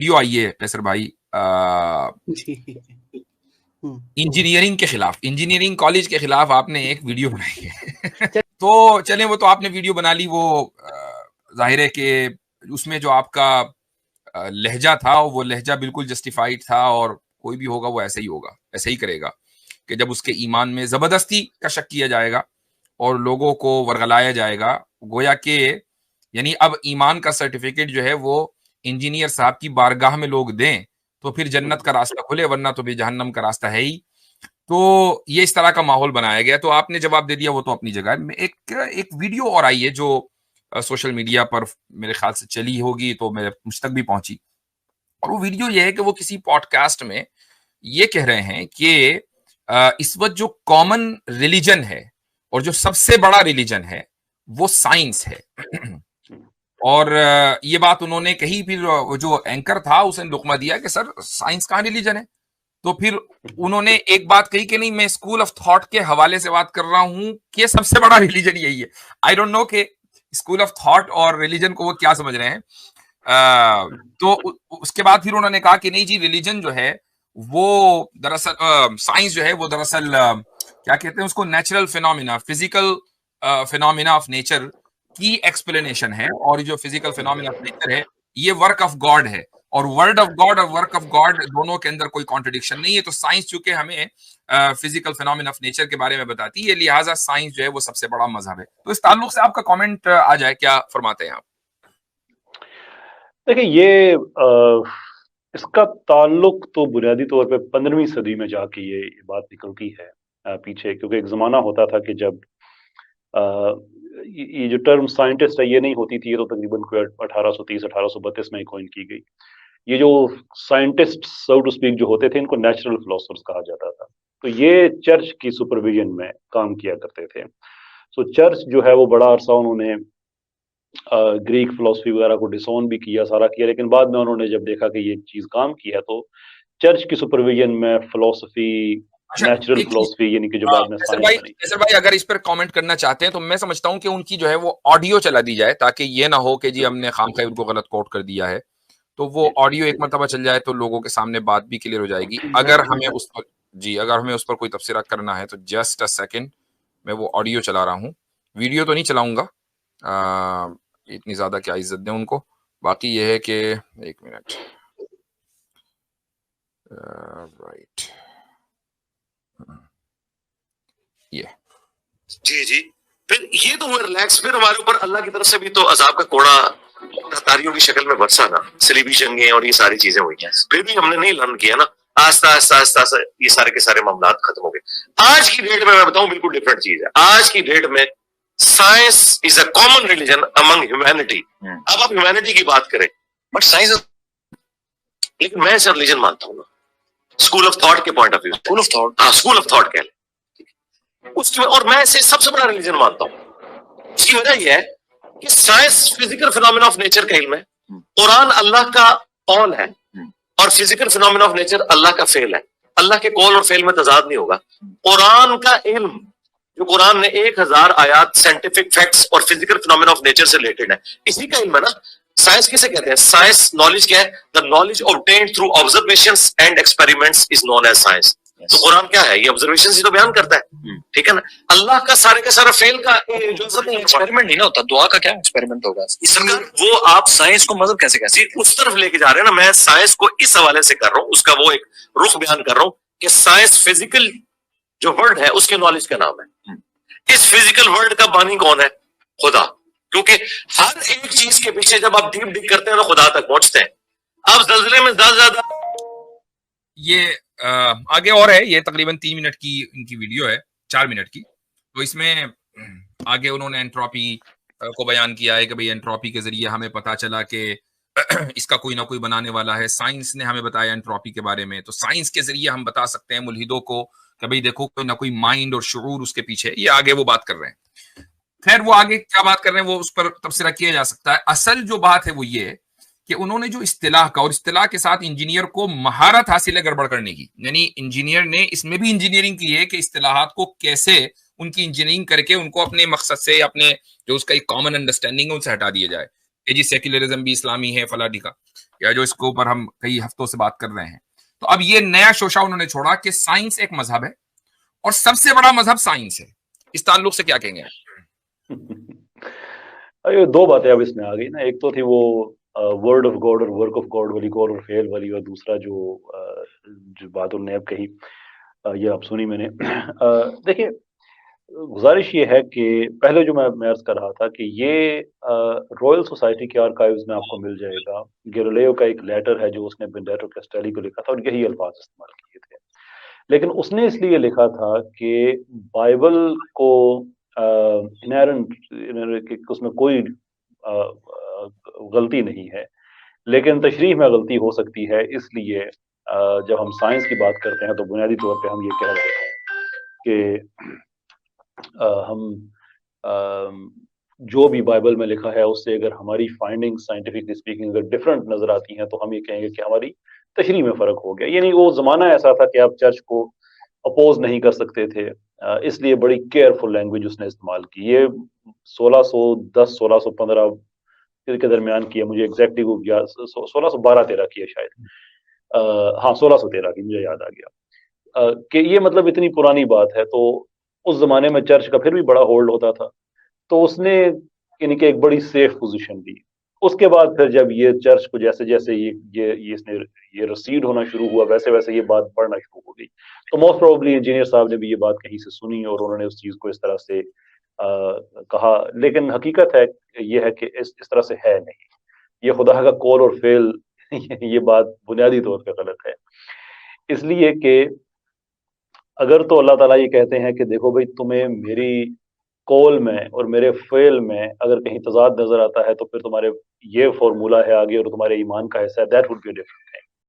Video آئی ہے قیصر بھائی engineering کے خلاف، انجینئرنگ کالج کے خلاف آپ نے ایک ویڈیو بنائی ہے تو چلیں وہ تو آپ نے ویڈیو بنا لی، وہ ظاہر ہے کہ اس میں جو آپ کا لہجہ تھا وہ لہجہ بالکل جسٹیفائڈ تھا، اور کوئی بھی ہوگا وہ ایسے ہی ہوگا، ایسے ہی کرے گا کہ جب اس کے ایمان میں زبردستی کا شک کیا جائے گا اور لوگوں کو ورغلایا جائے گا، گویا کہ یعنی اب ایمان کا سرٹیفکیٹ جو ہے وہ انجینئر صاحب کی بارگاہ میں لوگ دیں تو پھر جنت کا راستہ کھلے، ورنہ تو بھی جہنم کا راستہ ہے ہی. تو یہ اس طرح کا ماحول بنایا گیا. تو آپ نے جواب دے دیا، وہ تو اپنی جگہ ہے. ایک ویڈیو اور آئی ہے جو سوشل میڈیا پر میرے خیال سے چلی ہوگی، تو مجھ تک بھی پہنچی، اور وہ ویڈیو یہ ہے کہ وہ کسی پوڈ کاسٹ میں یہ کہہ رہے ہیں کہ اس وقت جو کامن ریلیجن ہے اور جو سب سے بڑا ریلیجن ہے وہ سائنس ہے. اور یہ بات انہوں نے کہی، پھر جو اینکر تھا اس نے لقمہ دیا کہ سر سائنس کہاں ریلیجن ہے. تو پھر انہوں نے ایک بات کہی کہ نہیں، میں اسکول آف تھاٹ کے حوالے سے بات کر رہا ہوں کہ سب سے بڑا ریلیجن یہی ہے. آئی ڈونٹ نو کہ اسکول آف تھاٹ اور ریلیجن کو وہ کیا سمجھ رہے ہیں. تو اس کے بعد پھر انہوں نے کہا کہ نہیں جی، ریلیجن جو ہے وہ دراصل سائنس جو ہے وہ دراصل کیا کہتے ہیں اس کو، natural phenomena, physical phenomena of nature کی ایکسپلینیشن ہے، اور جو فزیکل فینومینا آف نیچر ہے یہ ورک آف گاڈ ہے، اور ورڈ آف گاڈ اور ورک آف گاڈ دونوں کے اندر کوئی کانٹرڈکشن نہیں ہے. تو سائنس چونکہ ہمیں فزیکل فینومینا آف نیچر کے بارے میں بتاتی ہے، لہٰذا سائنس جو ہے وہ سب سے بڑا مذہب ہے. تو اس تعلق سے آپ کا کامنٹ آ جائے، کیا فرماتے ہیں آپ؟ دیکھیں، یہ اس کا تعلق تو بنیادی طور پہ 15ویں صدی میں جا کے یہ بات نکلتی ہے پیچھے، کیونکہ ایک زمانہ ہوتا تھا کہ جب یہ جو ٹرم سائنٹسٹ ہے یہ نہیں ہوتی تھی، یہ تو تقریباً 1830 1832 میں کوئن کی گئی. یہ جو سائنٹسٹ سو ٹو اسپیک جو ہوتے تھے ان کو نیچرل فلاسفرز کہا جاتا تھا. تو یہ چرچ کی سپرویژن میں کام کیا کرتے تھے. سو چرچ جو ہے وہ بڑا عرصہ انہوں نے گریک فلاسفی وغیرہ کو ڈسون بھی کیا، سارا کیا، لیکن بعد میں انہوں نے جب دیکھا کہ یہ چیز کام کی ہے تو چرچ کی سپرویژن میں فلاسفی، نیچرل فلاسفی یعنی کہ جو بعد میں سائنس بنی. کیسر بھائی اگر اس پر کامنٹ کرنا چاہتے ہیں تو میں سمجھتا ہوں کہ ان کی جو ہے وہ آڈیو چلا دی جائے، تاکہ یہ نہ ہو کہ جی ہم نے خام خواہ ان کو غلط کوٹ کر دیا ہے. تو وہ آڈیو ایک مرتبہ چل جائے تو لوگوں کے سامنے بات بھی کلیئر ہو جائے گی. اگر ہمیں اس پر کوئی تبصرہ کرنا ہے تو جسٹ اے سیکنڈ، میں وہ آڈیو چلا رہا ہوں، ویڈیو تو نہیں چلاؤں گا، اتنی زیادہ کیا عزت دیں ان کو. باقی یہ ہے کہ ایک منٹ، رائٹ، جی پھر یہ تو ہوئے ریلیکس. پھر ہمارے اوپر اللہ کی طرف سے بھی تو عذاب کا کوڑا تاریوں کی شکل میں برسا نا، صلیبی جنگیں اور یہ ساری چیزیں ہوئی ہیں، پھر بھی ہم نے نہیں لرن کیا نا. آہستہ آہستہ یہ سارے کے سارے معاملات ختم ہو گئے. آج کی ڈیٹ میں بتاؤں بالکل ڈفرینٹ چیز ہے. آج کی ڈیٹ میں science is a common religion Umang humanity. اب آپ ہیومینٹی کی بات کریں بٹ سائنس، لیکن میں اسے ریلیجن مانتا ہوں نا، اسکول آف تھاٹ کے point of view. School of thought کہہ لیں اس کی، اور میں اسے سب سے بڑا ریلیجن مانتا ہوں. اس کی وجہ یہ ہے کہ science physical phenomena of nature کا علم ہے، قرآن اللہ کا قول ہے، اور فزیکل فینومینا آف نیچر اللہ کا فعل ہے. اللہ کے قول اور فعل میں تضاد نہیں ہوگا. قرآن کا علم جو قرآن نے 1000 آیات سائنٹیفک فیکٹس اور فزیکل فینومینا آف نیچر سے ریلیٹڈ ہے، اسی کا علم ہے نا. سائنس کسے کہتے ہیں؟ سائنس نالج کیا ہے؟ the knowledge obtained through observations and experiments is known as science. تو قرآن کیا ہے؟ یہ آبزرویشن ہی تو بیان کرتا ہے، ٹھیک ہے نا. اللہ کا سارے کا سارا فعل کا ایکسپیریمنٹ نہیں نا ہوتا. دعا کا کیا ایکسپیریمنٹ ہوگا؟ وہ آپ سائنس کو مذہب کیسے کہتے ہیں؟ اس طرف لے کے جا رہے ہیں نا. میں سائنس کو اس حوالے سے کر رہا ہوں، اس کا وہ ایک رخ بیان کر رہا ہوں کہ سائنس فزیکل جو ورلڈ ہے اس کے نالج کا نام ہے. اس فزیکل ورلڈ کا بانی کون ہے؟ خدا. کیونکہ ہر ایک چیز کے پیچھے جب آپ ڈیپ ڈگ کرتے ہیں تو خدا تک پہنچتے ہیں. اب زلزلے میں زیادہ یہ آگے اور ہے، یہ تقریباً 3 منٹ کی ان کی ویڈیو ہے، 4 منٹ کی. تو اس میں آگے انہوں نے انٹروپی کو بیان کیا ہے کہ بھئی انٹروپی کے ذریعے ہمیں پتا چلا کہ اس کا کوئی نہ کوئی بنانے والا ہے. سائنس نے ہمیں بتایا انٹروپی کے بارے میں، تو سائنس کے ذریعے ہم بتا سکتے ہیں ملحدوں کو کہ بھئی دیکھو کوئی نہ کوئی مائنڈ اور شعور اس کے پیچھے. یہ آگے وہ بات کر رہے ہیں. خیر وہ آگے کیا بات کر رہے ہیں وہ اس پر تبصرہ کیا جا سکتا ہے. اصل جو بات ہے وہ یہ کہ انہوں نے جو اصطلاح کا، اور اصطلاح کے ساتھ انجینئر کو مہارت حاصل ہے گڑبڑ کرنے کی، یعنی انجینئر نے اس میں بھی انجینئرنگ کی ہے کہ اصطلاحات کو کیسے ان کی انجینئرنگ کر کے ان کو اپنے مقصد سے، اپنے جو اس کا ایک کامن انڈرسٹینڈنگ ہے ان سے ہٹا دیا جائے. کہ جی سیکولرزم بھی اسلامی ہے فلاں کا، یا جو اس کے اوپر ہم کئی ہفتوں سے بات کر رہے ہیں. تو اب یہ نیا شوشہ انہوں نے چھوڑا کہ سائنس ایک مذہب ہے اور سب سے بڑا مذہب سائنس ہے. اس تعلق سے کیا کہیں گے؟ دو باتیں اب اس میں آ گئی نا. ایک تو تھی وہ ورڈ آف گاڈ اور ورک آف گاڈ والی، گاڈ اور فیل والی، اور دوسرا جو بات انہوں نے اب کہی یہ اب سنی میں نے. دیکھیں گزارش یہ ہے کہ پہلے جو میں عرض کر رہا تھا کہ یہ رائل سوسائٹی کے آرکائیوز میں آپ کو مل جائے گا. گیلیلیو کا ایک لیٹر ہے جو اس نے بینیڈیکٹو کیسٹیلی کو لکھا تھا، اور یہی الفاظ استعمال کیے تھے. لیکن اس نے اس لیے لکھا تھا کہ بائبل کو انہیرنٹ اس میں کوئی غلطی نہیں ہے، لیکن تشریح میں غلطی ہو سکتی ہے. اس لیے جب ہم سائنس کی بات کرتے ہیں تو بنیادی طور پہ ہم یہ کہہ رہے ہیں کہ ہم جو بھی بائبل میں لکھا ہے اس سے اگر ہماری فائنڈنگ سائنٹیفکلی اسپیکنگ اگر ڈفرینٹ نظر آتی ہیں تو ہم یہ کہیں گے کہ ہماری تشریح میں فرق ہو گیا. یعنی وہ زمانہ ایسا تھا کہ آپ چرچ کو اپوز نہیں کر سکتے تھے، اس لیے بڑی کیئرفل لینگویج اس نے استعمال کی. یہ 1610 1615 کے درمیان کیا، مجھے ایگزیکٹلی وہ 1612-13 کیا شاید، ہاں 1613 کی مجھے یاد آ گیا کہ یہ مطلب اتنی پرانی بات ہے. تو اس زمانے میں چرچ کا پھر بھی بڑا ہولڈ ہوتا تھا، تو اس نے یعنی کہ ایک بڑی سیف پوزیشن دی. اس کے بعد پھر جب یہ چرچ کو جیسے جیسے یہ رسیڈ ہونا شروع ہوا، ویسے ویسے یہ بات بڑھنا شروع ہو گئی. تو موسٹ پروبلی انجینئر صاحب نے بھی یہ بات کہیں سے سنی اور انہوں نے اس چیز کو اس طرح سے کہا. لیکن حقیقت ہے یہ ہے کہ اس طرح سے ہے نہیں. یہ خدا کا قول اور فعل یہ بات بنیادی طور پہ غلط ہے. اس لیے کہ اگر تو اللہ تعالیٰ یہ کہتے ہیں کہ دیکھو بھائی تمہیں میری قول میں اور میرے فعل میں اگر کہیں تضاد نظر آتا ہے تو پھر تمہارے یہ فارمولہ ہے آگے اور تمہارے ایمان کا حصہ ہے، that would be different thing.